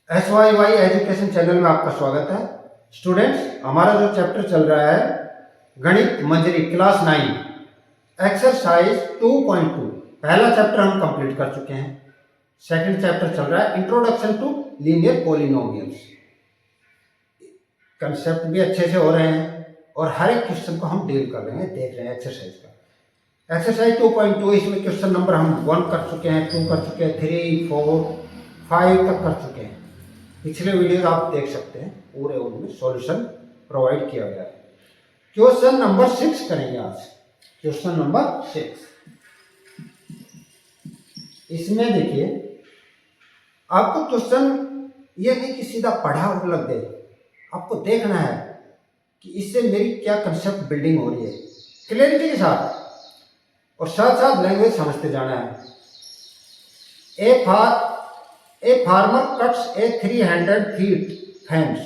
SYY education channel में आपका स्वागत है। स्टूडेंट्स, हमारा जो चैप्टर चल रहा है गणित मंजरी क्लास 9 एक्सरसाइज 2.2, पहला चैप्टर हम कंप्लीट कर चुके हैं। सेकंड चैप्टर चल रहा है introduction to linear polynomials. Concept भी अच्छे से हो रहे हैं और हर एक क्वेश्चन को हम डील कर रहे हैं, देख रहे हैं एक्सरसाइज का। एक्सरसाइज 2.2, इसमें क्वेश्चन नंबर हम 1 कर चुके हैं, 2 कर चुके हैं, 3, 4, 5 तक कर चुके हैं। पिछले वीडियो आप देख सकते हैं, पूरे उनमें सॉल्यूशन प्रोवाइड किया गया है। क्वेश्चन नंबर 6 करेंगे आज। क्वेश्चन नंबर 6, इसमें देखिए आपको क्वेश्चन ये नहीं कि सीधा पढ़ा और लग गए, आपको देखना है कि इससे मेरी क्या कंसेप्ट बिल्डिंग हो रही है क्लियरिटी के साथ, और साथ साथ लैंग्वेज समझते जाना है। A farmer cuts a 300 feet fence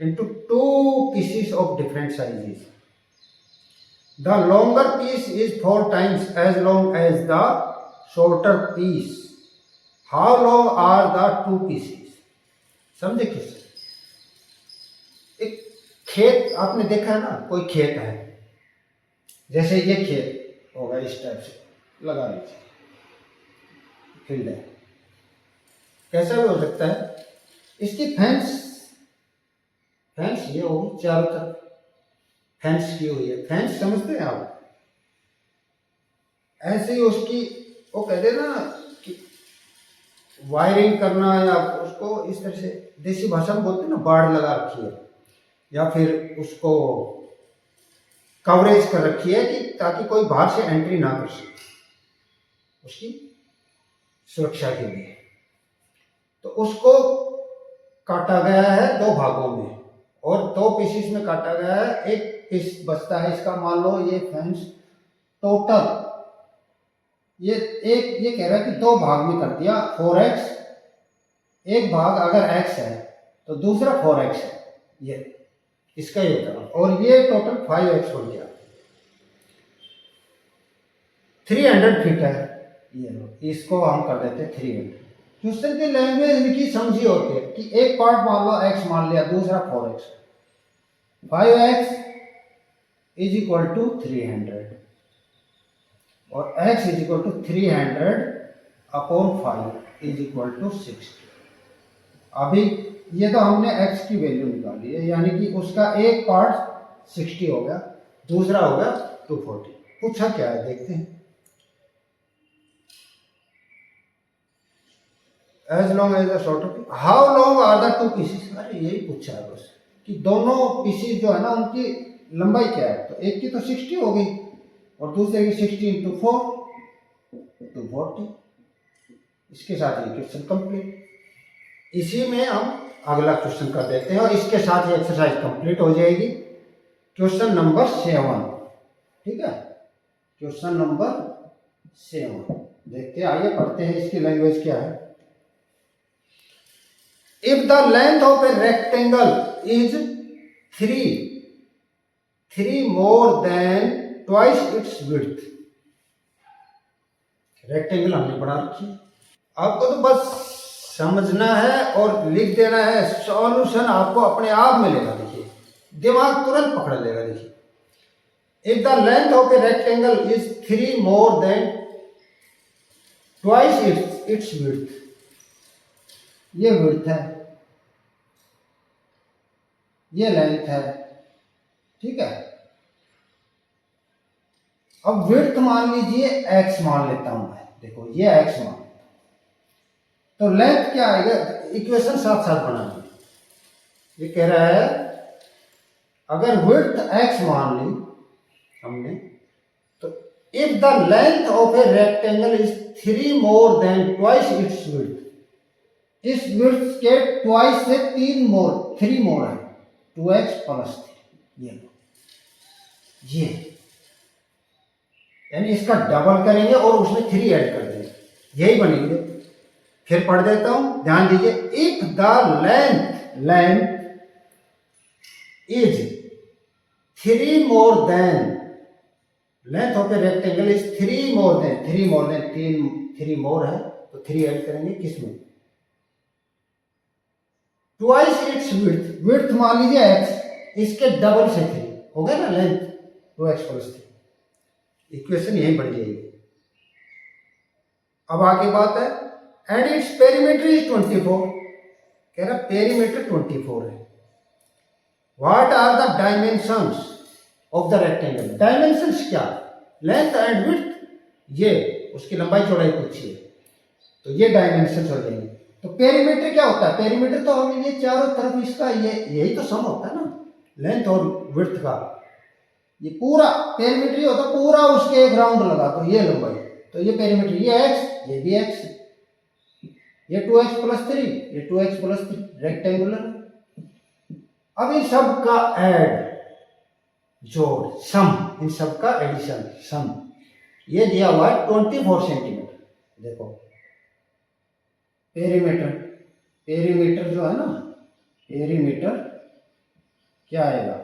into two pieces of different sizes. The longer piece is 4 times as long as the shorter piece. How long are the two pieces? समझे किस? एक खेत आपने देखा है ना, कोई खेत है, जैसे ये खेत होगा इस टाइप से, लगा लीजिए फील्ड है, कैसा भी हो सकता है। इसकी फेंस ये होगी, चारों तरफ फेंस की हुई है। फेंस समझते हैं आप? ऐसे ही उसकी वो कहते हैं ना कि वायरिंग करना, या उसको इस तरह से देसी भाषा में बोलते हैं ना, बाड़ लगा रखी है, या फिर उसको कवरेज कर रखी है कि ताकि कोई बाहर से एंट्री ना कर सके, उसकी सुरक्षा के लिए। तो उसको काटा गया है 2 भागों में और 2 पीसेस में काटा गया है। एक पीस बचता है इसका, मान लो ये फेंस टोटल ये कह रहा है कि 2 भाग में कर दिया 4x, एक भाग अगर x है तो दूसरा 4x है, ये इसका ये तरफ, और ये टोटल 5x बन गया। 300 फीट है, ये इसको हम कर देते 300। क्वेश्चन की लैंग्वेज इनकी समझी होती है कि एक पार्ट मान लो x मान लिया, दूसरा 4x, 5x is equal to 300 और x is equal to 300 upon 5 is equal to 60। अभी ये तो हमने x की वैल्यू निकाली है, यानी कि उसका एक पार्ट 60 हो गया, दूसरा हो गया 240। पूछा क्या है देखते हैं। As long as the shorter, how long are the 2 pieces. अरे यही पूछा है बस कि दोनों पीसेस जो है ना उनकी लंबाई क्या है। तो एक की तो 60 हो गई और दूसरे की 60 इंटू 4 240। इसके साथ ये क्वेश्चन कंप्लीट। इसी में हम अगला क्वेश्चन कर देते हैं और इसके साथ ये एक्सरसाइज कंप्लीट हो जाएगी। क्वेश्चन नंबर 7, ठीक है, क्वेश्चन नंबर 7 देखते हैं, आइए पढ़ते हैं। इसकी लैंग्वेज क्या है। If the length of a rectangle is 3 more than twice its width, rectangle हमने बना रखी, आपको तो बस समझना है और लिख देना है, सॉल्यूशन आपको अपने आप मिलेगा। देखिए दिमाग तुरंत पकड़ लेगा। देखिए, if the length of a rectangle is 3 more than twice its width, ये विड्थ है, ये लेंथ है, ठीक है। अब विड्थ मान लीजिए x मान लेता हूं मैं, देखो ये x मान, तो लेंथ क्या आएगा, इक्वेशन साथ साथ बनानी। ये कह रहा है अगर विड्थ x मान ली हमने, तो if the length of a rectangle is 3 more than twice its width, इस विड्थ के ट्वाइस से 3 मोर है, 2x प्लस 3, ये यानी इसका डबल करेंगे और उसमें 3 ऐड कर देंगे, यही बनेंगे। फिर पढ़ देता हूं, ध्यान दीजिए। If the length is 3 more than, length of a rectangle is 3 more than 3 मोर है तो 3 ऐड करेंगे किसमें, ट्वाइस इट्स विड्थ, विड्थ मान लीजिए x, इसके डबल से 3 हो गया ना लेंथ, 2x + 3, इक्वेशन यही बढ़ जाएगी। अब आगे बात है, एंड इट्स पेरीमीटर इज 24, कह रहा पेरीमीटर 24 है। What are the dimensions of the rectangle, dimensions क्या, लेंथ एंड विड्थ, ये उसकी लंबाई चौड़ाई पूछिए तो ये डायमेंशंस हो जाएंगे। तो पेरीमीटर क्या होता है, पेरीमीटर तो हमें ये चारों तरफ इसका ये यही तो सम होता है ना, लेंथ और विड्थ का, ये पूरा पेरीमीटर ये होता है, पूरा उसके एक राउंड लगा तो ये लंबाई, तो ये पेरीमीटर, ये x, ये भी x, ये 2x + 3, ये 2x + 3 रेक्टेंगुलर। अब इन सब का ऐड, जोड़, सम, इन सब का एडिशन, सम, ये दिया हुआ है 24 सेंटीमीटर। देखो पेरीमीटर, पेरीमीटर जो है ना, पेरीमीटर क्या आएगा,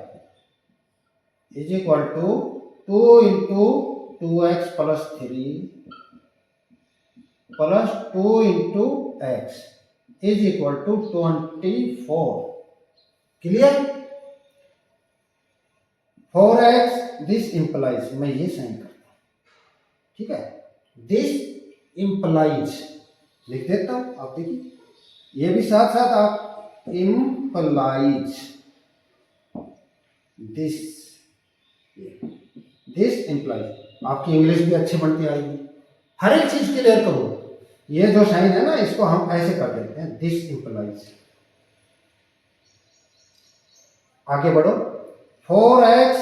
is equal to 2 × 2x + 3 plus 2 × x is equal to 24। Clear, 4x, this implies, मैं ये साइन करता हूं, ठीक है, दिस इंप्लाइज लिख देता हूं, आप देखिए, ये भी साथ साथ आप इंप्लाइज दिस इंप्लाइज, आपकी इंग्लिश भी अच्छी बनती आएगी, हर एक चीज क्लियर करो। ये जो साइन है ना, इसको हम ऐसे कर देते हैं, दिस इंप्लाइज। आगे बढ़ो, 4x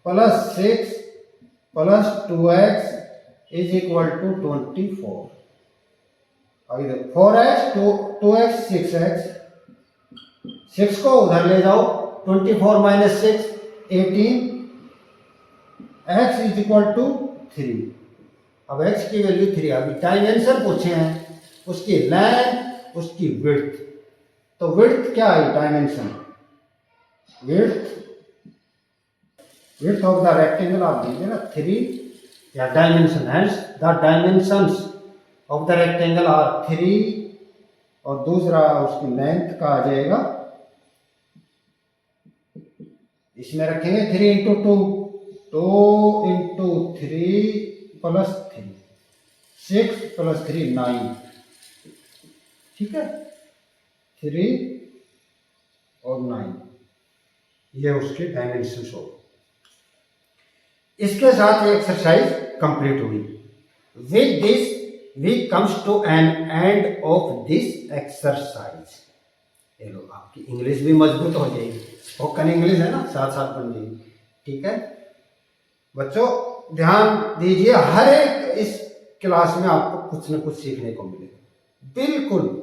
+ 6 + 2x is equal to 24। आगे देखो, 4x 2x 6x, 6 को उधर ले जाओ, 24 - 6 18, x इज इक्वल टू 3। अब x की वैल्यू 3, अभी डायमेंशन पूछे हैं, उसकी लेंथ, उसकी विड्थ, तो विड्थ क्या है, dimension, width of the rectangle आप देंगे ना 3, या dimension, hence the dimensions of the rectangle are 3, और दूसरा उसकी लेंथ का आ जाएगा, इसमें रखेंगे 3 × 2, 2 × 3 + 3, 6 + 3 9, ठीक है, 3 और 9, ये उसके डायमेंशंस हो। इसके साथ ये एक्सरसाइज कंप्लीट हुई। With this we comes to an end of this exercise. ये लो, आपकी इंग्लिश भी मजबूत हो जाएगी, स्पोकन इंग्लिश है ना, साथ साथ बन जाएगी, ठीक है बच्चों। ध्यान दीजिए, हर एक इस क्लास में आपको कुछ न कुछ सीखने को मिलेगा, बिल्कुल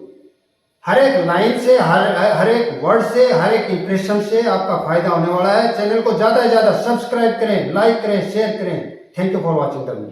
हर एक लाइन से, हर एक वर्ड से, हर एक इंप्रेशन से आपका फायदा होने वाला है। चैनल को ज्यादा से ज्यादा सब्सक्राइब करें, लाइक करें, शेयर करें। Thank you for watching the video.